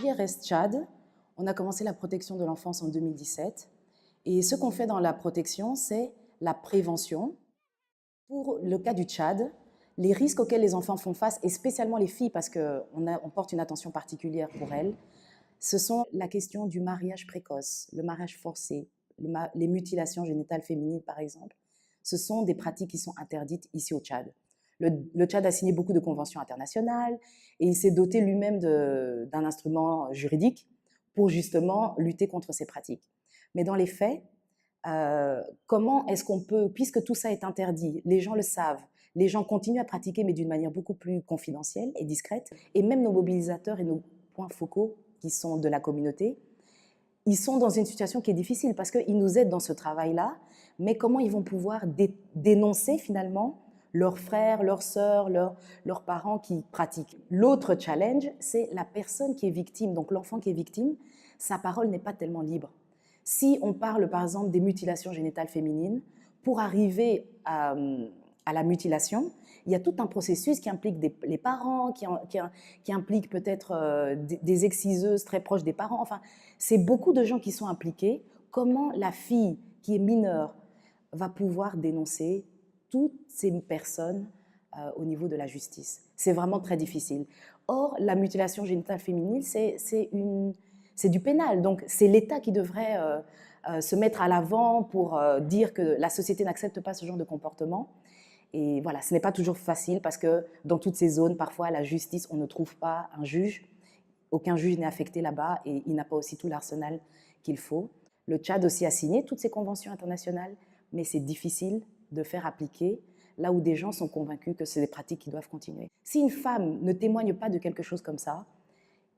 JRS Tchad, on a commencé la protection de l'enfance en 2017. Et ce qu'on fait dans la protection, c'est la prévention. Pour le cas du Tchad, les risques auxquels les enfants font face, et spécialement les filles, parce qu'on porte une attention particulière pour elles, ce sont la question du mariage précoce, le mariage forcé, les mutilations génitales féminines, par exemple. Ce sont des pratiques qui sont interdites ici au Tchad. Le Tchad a signé beaucoup de conventions internationales et il s'est doté lui-même d'un instrument juridique pour justement lutter contre ces pratiques. Mais dans les faits, comment est-ce qu'on peut, puisque tout ça est interdit, les gens le savent, les gens continuent à pratiquer, mais d'une manière beaucoup plus confidentielle et discrète, et même nos mobilisateurs et nos points focaux qui sont de la communauté, ils sont dans une situation qui est difficile parce qu'ils nous aident dans ce travail-là, mais comment ils vont pouvoir dénoncer finalement leurs frères, leurs sœurs, leurs parents qui pratiquent. L'autre challenge, c'est la personne qui est victime, donc l'enfant qui est victime, sa parole n'est pas tellement libre. Si on parle par exemple des mutilations génitales féminines, pour arriver à la mutilation, il y a tout un processus qui implique les parents, qui implique peut-être des exciseuses très proches des parents. Enfin, c'est beaucoup de gens qui sont impliqués. Comment la fille qui est mineure va pouvoir dénoncer toutes ces personnes au niveau de la justice? C'est vraiment très difficile. Or, la mutilation génitale féminine, c'est du pénal. Donc, c'est l'État qui devrait se mettre à l'avant pour dire que la société n'accepte pas ce genre de comportement. Et voilà, ce n'est pas toujours facile parce que dans toutes ces zones, parfois, la justice, on ne trouve pas un juge. Aucun juge n'est affecté là-bas et il n'a pas aussi tout l'arsenal qu'il faut. Le Tchad aussi a signé toutes ces conventions internationales, mais c'est difficile de faire appliquer là où des gens sont convaincus que c'est des pratiques qui doivent continuer. Si une femme ne témoigne pas de quelque chose comme ça,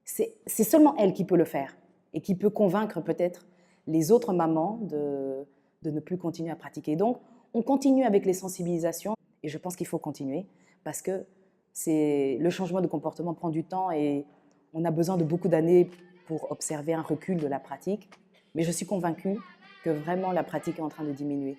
c'est seulement elle qui peut le faire et qui peut convaincre peut-être les autres mamans de ne plus continuer à pratiquer. Donc, on continue avec les sensibilisations et je pense qu'il faut continuer parce que le changement de comportement prend du temps et on a besoin de beaucoup d'années pour observer un recul de la pratique. Mais je suis convaincue que vraiment la pratique est en train de diminuer.